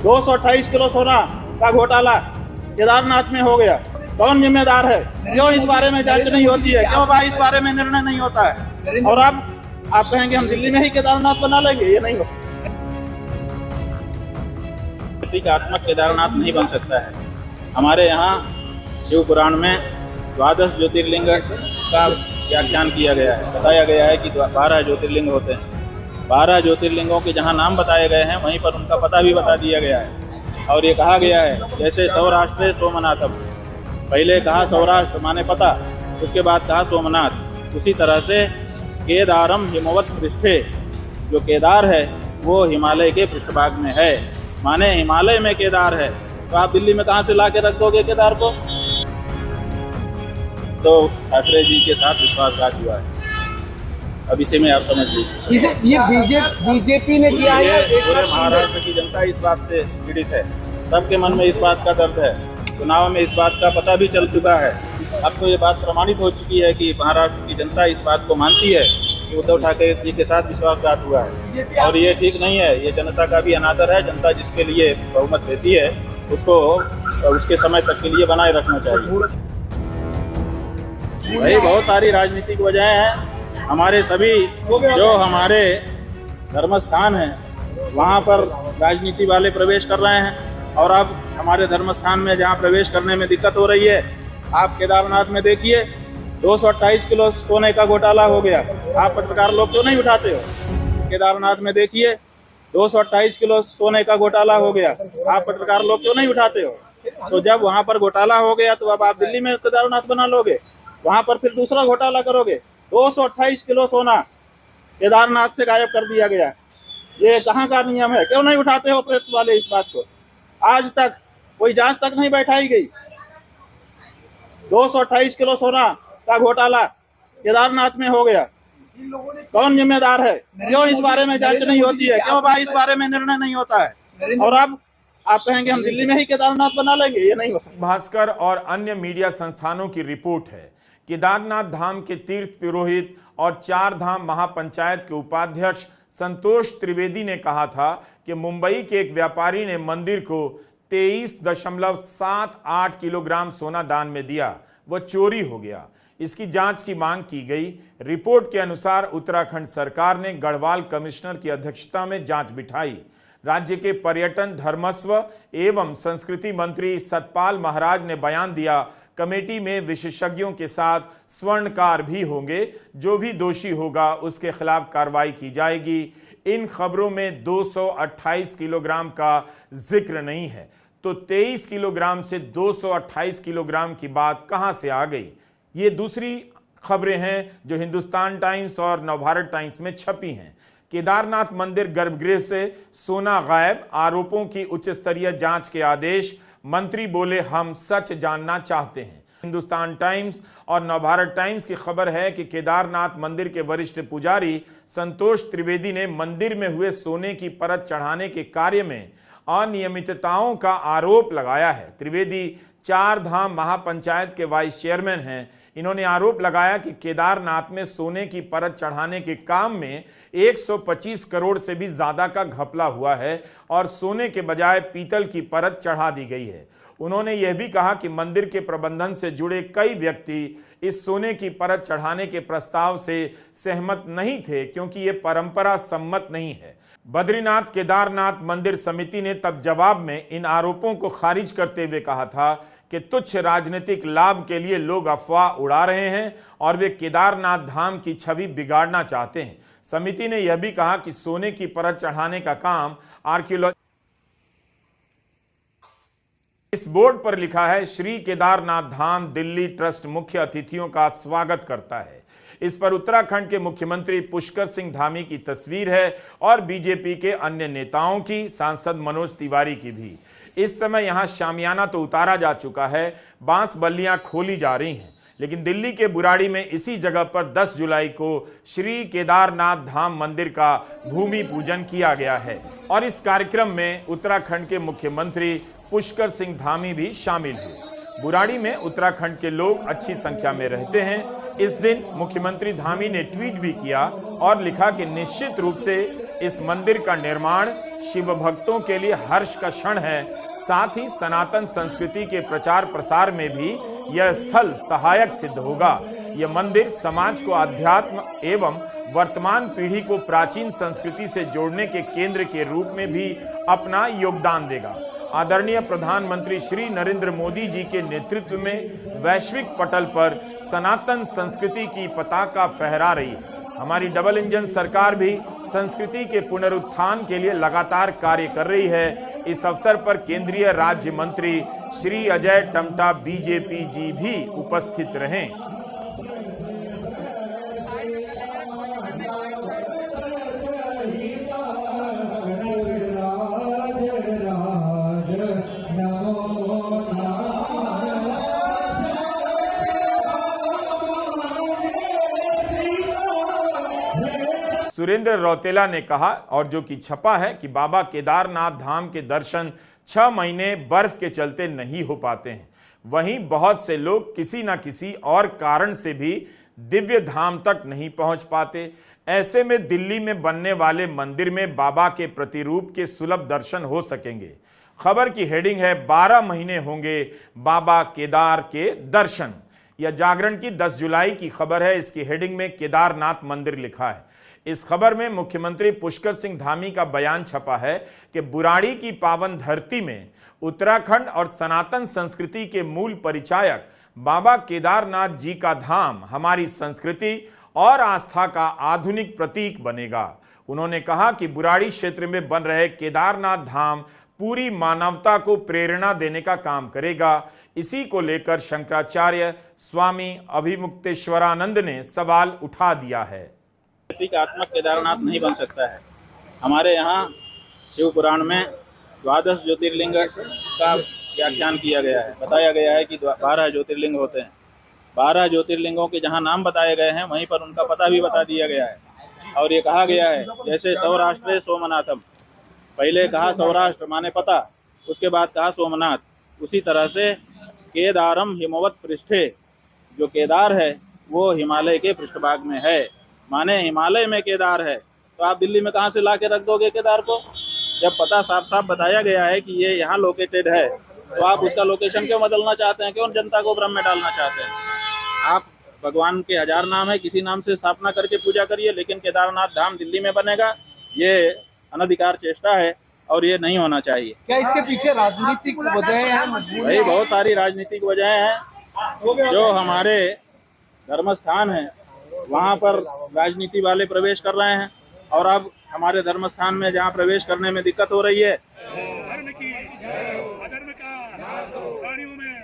228 kilo सोना का घोटाला केदारनाथ में हो गया। कौन जिम्मेदार है? क्यों इस बारे में जांच नहीं होती है? क्यों भाई इस बारे में निर्णय नहीं होता है? और अब आप कहेंगे हम दिल्ली में ही केदारनाथ बना लेंगे, ये नहीं हो सकता। प्रतीकात्मक केदारनाथ नहीं बन सकता है। हमारे यहाँ शिव पुराण में 12 ज्योतिर्लिंग का व्याख्यान किया गया है। बताया गया है कि 12 ज्योतिर्लिंग होते हैं। 12 ज्योतिर्लिंगों के जहाँ नाम बताए गए हैं वहीं पर उनका पता भी बता दिया गया है। और ये कहा गया है जैसे सौराष्ट्र सोमनाथम, पहले कहा सौराष्ट्र माने पता, उसके बाद कहा सोमनाथ। उसी तरह से केदारम हिमवत पृष्ठे, जो केदार है वो हिमालय के पृष्ठभाग में है, माने हिमालय में केदार है। तो आप दिल्ली में कहाँ से ला के रख दोगे केदार को? तो ठाकरे जी के साथ विश्वासघात हुआ है। अब इसी में आप समझ लीजिए, ये बीजेपी ने किया है। पूरे महाराष्ट्र की जनता इस बात से पीड़ित है। सबके मन में इस बात का दर्द है। चुनाव में इस बात का पता भी चल चुका है। अब तो ये बात प्रमाणित हो चुकी है कि महाराष्ट्र की जनता इस बात को मानती है कि उद्धव ठाकरे जी के साथ विश्वासघात हुआ है। और ये ठीक नहीं है। ये जनता का भी अनादर है। जनता जिसके लिए बहुमत देती है उसको उसके समय तक के लिए बनाए रखना चाहिए। भाई बहुत सारी राजनीतिक वजह हैं। हमारे सभी जो हमारे धर्म स्थान हैं वहाँ पर राजनीति वाले प्रवेश कर रहे हैं। और अब हमारे धर्म स्थान में जहाँ प्रवेश करने में दिक्कत हो रही है, आप केदारनाथ में देखिए 228 किलो सोने का घोटाला हो गया। आप पत्रकार लोग क्यों नहीं उठाते हो? केदारनाथ में देखिए 228 किलो सोने का घोटाला हो गया। आप पत्रकार लोग क्यों नहीं उठाते हो? तो जब वहाँ पर घोटाला हो गया तो अब आप दिल्ली में केदारनाथ बना लोगे, वहाँ पर फिर दूसरा घोटाला करोगे। 228 किलो सोना केदारनाथ से गायब कर दिया गया। ये कहाँ का नियम है? क्यों नहीं उठाते हो प्रेस वाले इस बात को? आज तक कोई जांच तक नहीं बैठाई गई। 228 किलो सोना का घोटाला केदारनाथ में हो गया। कौन जिम्मेदार है? क्यों इस बारे में जांच नहीं होती है? क्यों भाई इस बारे में निर्णय नहीं होता है? और अब आप कहेंगे हम दिल्ली में ही केदारनाथ बना लेंगे, ये नहीं हो सकता। भास्कर और अन्य मीडिया संस्थानों की रिपोर्ट है। केदारनाथ धाम के तीर्थ पुरोहित और 4 धाम महापंचायत के उपाध्यक्ष संतोष त्रिवेदी ने कहा था कि मुंबई के एक व्यापारी ने मंदिर को 23.78 किलोग्राम सोना दान में दिया, वह चोरी हो गया। इसकी जांच की मांग की गई। रिपोर्ट के अनुसार उत्तराखंड सरकार ने गढ़वाल कमिश्नर की अध्यक्षता में जांच बिठाई। राज्य के पर्यटन, धर्मस्व एवं संस्कृति मंत्री सतपाल महाराज ने बयान दिया, कमेटी में विशेषज्ञों के साथ स्वर्णकार भी होंगे। जो भी दोषी होगा उसके खिलाफ कार्रवाई की जाएगी। इन खबरों में 228 किलोग्राम का जिक्र नहीं है, तो 23 किलोग्राम से 228 किलोग्राम की बात कहां से आ गई? ये दूसरी खबरें हैं जो हिंदुस्तान टाइम्स और नवभारत टाइम्स में छपी हैं। केदारनाथ मंदिर गर्भगृह से सोना गायब, आरोपों की उच्च स्तरीय जांच के आदेश। मंत्री बोले हम सच जानना चाहते हैं। हिंदुस्तान टाइम्स और नवभारत टाइम्स की खबर है कि केदारनाथ मंदिर के वरिष्ठ पुजारी संतोष त्रिवेदी ने मंदिर में हुए सोने की परत चढ़ाने के कार्य में अनियमितताओं का आरोप लगाया है। त्रिवेदी 4 धाम महापंचायत के वाइस चेयरमैन हैं। इन्होंने आरोप लगाया कि केदारनाथ में सोने की परत चढ़ाने के काम में 125 करोड़ से भी ज्यादा का घपला हुआ है और सोने के बजाय पीतल की परत चढ़ा दी गई है। उन्होंने यह भी कहा कि मंदिर के प्रबंधन से जुड़े कई व्यक्ति इस सोने की परत चढ़ाने के प्रस्ताव से सहमत नहीं थे, क्योंकि यह परंपरा सम्मत नहीं है। बद्रीनाथ केदारनाथ मंदिर समिति ने तब जवाब में इन आरोपों को खारिज करते हुए कहा था कि तुच्छ राजनीतिक लाभ के लिए लोग अफवाह उड़ा रहे हैं और वे केदारनाथ धाम की छवि बिगाड़ना चाहते हैं। समिति ने यह भी कहा कि सोने की परत चढ़ाने का काम आर्कियोलॉजी। इस बोर्ड पर लिखा है, श्री केदारनाथ धाम दिल्ली ट्रस्ट मुख्य अतिथियों का स्वागत करता है। इस पर उत्तराखंड के मुख्यमंत्री पुष्कर सिंह धामी की तस्वीर है और बीजेपी के अन्य नेताओं की, सांसद मनोज तिवारी की भी। इस समय यहां शामियाना तो उतारा जा चुका है, बांस बल्लियां खोली जा रही हैं, लेकिन दिल्ली के बुराड़ी में इसी जगह पर 10 जुलाई को श्री केदारनाथ धाम मंदिर का भूमि पूजन किया गया है और इस कार्यक्रम में उत्तराखंड के मुख्यमंत्री पुष्कर सिंह धामी भी शामिल हुए। बुराड़ी में उत्तराखंड के लोग अच्छी संख्या में रहते हैं। इस दिन मुख्यमंत्री धामी ने ट्वीट भी किया और लिखा कि निश्चित रूप से इस मंदिर का निर्माण शिव भक्तों के लिए हर्ष का क्षण है। साथ ही सनातन संस्कृति के प्रचार प्रसार में भी यह स्थल सहायक सिद्ध होगा। यह मंदिर समाज को अध्यात्म एवं वर्तमान पीढ़ी को प्राचीन संस्कृति से जोड़ने के केंद्र के रूप में भी अपना योगदान देगा। आदरणीय प्रधानमंत्री श्री नरेंद्र मोदी जी के नेतृत्व में वैश्विक पटल पर सनातन संस्कृति की पताका फहरा रही है। हमारी डबल इंजन सरकार भी संस्कृति के पुनरुत्थान के लिए लगातार कार्य कर रही है। इस अवसर पर केंद्रीय राज्य मंत्री श्री अजय टम्टा बीजेपी जी भी उपस्थित रहे। सुरेंद्र रौतेला ने कहा, और जो कि छपा है, कि बाबा केदारनाथ धाम के दर्शन 6 महीने बर्फ के चलते नहीं हो पाते हैं। वहीं बहुत से लोग किसी न किसी और कारण से भी दिव्य धाम तक नहीं पहुंच पाते। ऐसे में दिल्ली में बनने वाले मंदिर में बाबा के प्रतिरूप के सुलभ दर्शन हो सकेंगे। खबर की हेडिंग है 12 महीने होंगे बाबा केदार के दर्शन। यह जागरण की 10 जुलाई की खबर है। इसकी हेडिंग में केदारनाथ मंदिर लिखा है। इस खबर में मुख्यमंत्री पुष्कर सिंह धामी का बयान छपा है कि बुराड़ी की पावन धरती में उत्तराखंड और सनातन संस्कृति के मूल परिचायक बाबा केदारनाथ जी का धाम हमारी संस्कृति और आस्था का आधुनिक प्रतीक बनेगा। उन्होंने कहा कि बुराड़ी क्षेत्र में बन रहे केदारनाथ धाम पूरी मानवता को प्रेरणा देने का काम करेगा। इसी को लेकर शंकराचार्य स्वामी अभिमुक्तेश्वरानंद ने सवाल उठा दिया है। प्रतीकात्मक केदारनाथ नहीं बन सकता है। हमारे यहाँ शिव पुराण में 12 ज्योतिर्लिंग का व्याख्यान किया गया है। बताया गया है कि 12 ज्योतिर्लिंग होते हैं। 12 ज्योतिर्लिंगों के जहाँ नाम बताए गए हैं वहीं पर उनका पता भी बता दिया गया है। और ये कहा गया है, जैसे सौराष्ट्र सोमनाथम, पहले कहा सौराष्ट्र माने पता, उसके बाद कहा सोमनाथ, उसी तरह से केदारम हिमवत पृष्ठे, जो केदार है वो हिमालय के पृष्ठभाग में है, माने हिमालय में केदार है। तो आप दिल्ली में कहाँ से ला के रख दोगे केदार को? जब पता साफ साफ बताया गया है कि ये यहाँ लोकेटेड है, तो आप उसका लोकेशन क्यों बदलना चाहते हैं? क्यों जनता को भ्रम में डालना चाहते हैं? आप भगवान के 1000 नाम है, किसी नाम से स्थापना करके पूजा करिए, लेकिन केदारनाथ धाम दिल्ली में बनेगा, ये अनधिकार चेष्टा है और ये नहीं होना चाहिए। क्या इसके पीछे राजनीतिक वजह है? भाई बहुत सारी राजनीतिक वजह हैं। जो हमारे धर्मस्थान है वहाँ पर राजनीति वाले प्रवेश कर रहे हैं, और अब हमारे धर्मस्थान में जहाँ प्रवेश करने में दिक्कत हो रही है। धर्म की अधर्म का प्राणियों में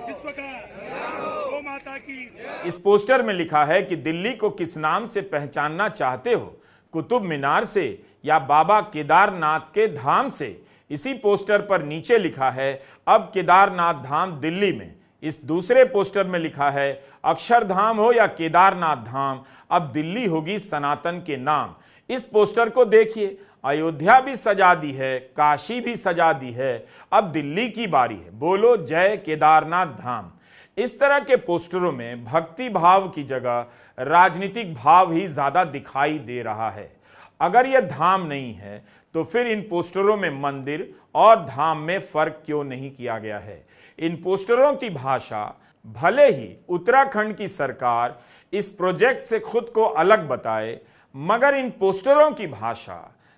विश्व का गौ माता की। इस पोस्टर में लिखा है कि दिल्ली को किस नाम से पहचानना चाहते हो, कुतुब मीनार से या बाबा केदारनाथ के धाम से? इसी पोस्टर पर नीचे लिखा है अब केदारनाथ धाम दिल्ली में। इस दूसरे पोस्टर में लिखा है अक्षरधाम हो या केदारनाथ धाम, अब दिल्ली होगी सनातन के नाम। इस पोस्टर को देखिए, अयोध्या भी सजा दी है, काशी भी सजा दी है, अब दिल्ली की बारी है, बोलो जय केदारनाथ धाम। इस तरह के पोस्टरों में भक्ति भाव की जगह राजनीतिक भाव ही ज्यादा दिखाई दे रहा है। अगर यह धाम नहीं है तो फिर इन पोस्टरों में मंदिर और धाम में फर्क क्यों नहीं किया गया है? इन पोस्टरों की भाषा भले ही उत्तराखंड की सरकार इस प्रोजेक्ट से खुद को अलग बताए, मगर इन पोस्टरों की भाषा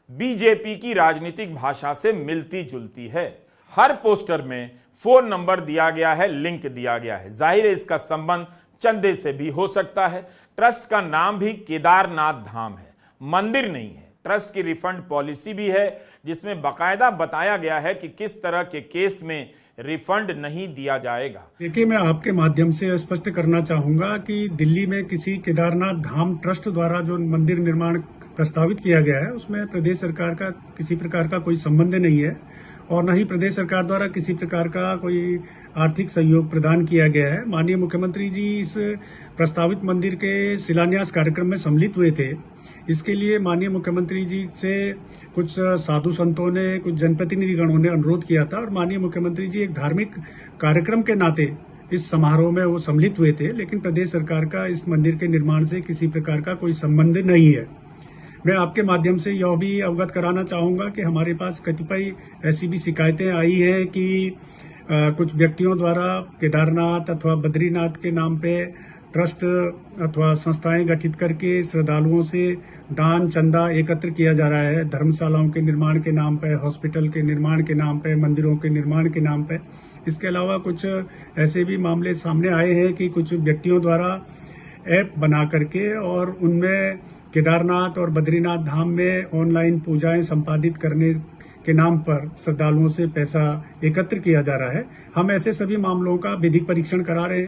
बीजेपी की राजनीतिक भाषा से मिलती जुलती है। हर पोस्टर में फोन नंबर दिया गया है, लिंक दिया गया है। जाहिर है इसका संबंध चंदे से भी हो सकता है। ट्रस्ट का नाम भी केदारनाथ धाम है, मंदिर नहीं है। ट्रस्ट की रिफंड पॉलिसी भी है जिसमें बाकायदा बताया गया है कि किस तरह के केस में रिफंड नहीं दिया जाएगा। देखिए, मैं आपके माध्यम से स्पष्ट करना चाहूंगा कि दिल्ली में किसी केदारनाथ धाम ट्रस्ट द्वारा जो मंदिर निर्माण प्रस्तावित किया गया है उसमें प्रदेश सरकार का किसी प्रकार का कोई संबंध नहीं है, और न ही प्रदेश सरकार द्वारा किसी प्रकार का कोई आर्थिक सहयोग प्रदान किया गया है। माननीय मुख्यमंत्री जी इस प्रस्तावित मंदिर के शिलान्यास कार्यक्रम में सम्मिलित हुए थे। इसके लिए माननीय मुख्यमंत्री जी से कुछ साधु संतों ने, कुछ जनप्रतिनिधिगणों ने अनुरोध किया था, और माननीय मुख्यमंत्री जी एक धार्मिक कार्यक्रम के नाते इस समारोह में वो सम्मिलित हुए थे। लेकिन प्रदेश सरकार का इस मंदिर के निर्माण से किसी प्रकार का कोई संबंध नहीं है। मैं आपके माध्यम से यह भी अवगत कराना चाहूंगा कि हमारे पास कतिपय ऐसी भी शिकायतें आई हैं कि कुछ व्यक्तियों द्वारा केदारनाथ अथवा बद्रीनाथ के नाम पे ट्रस्ट अथवा संस्थाएं गठित करके श्रद्धालुओं से दान चंदा एकत्र किया जा रहा है। धर्मशालाओं के निर्माण के नाम पे, हॉस्पिटल के निर्माण के नाम पे, मंदिरों के निर्माण के नाम पे। इसके अलावा कुछ ऐसे भी मामले सामने आए हैं कि कुछ व्यक्तियों द्वारा ऐप बना करके और उनमें केदारनाथ और बद्रीनाथ धाम में ऑनलाइन पूजाएं संपादित करने के नाम पर श्रद्धालुओं से पैसा एकत्र किया जा रहा है। हम ऐसे सभी मामलों का विधिक परीक्षण करा रहे हैं।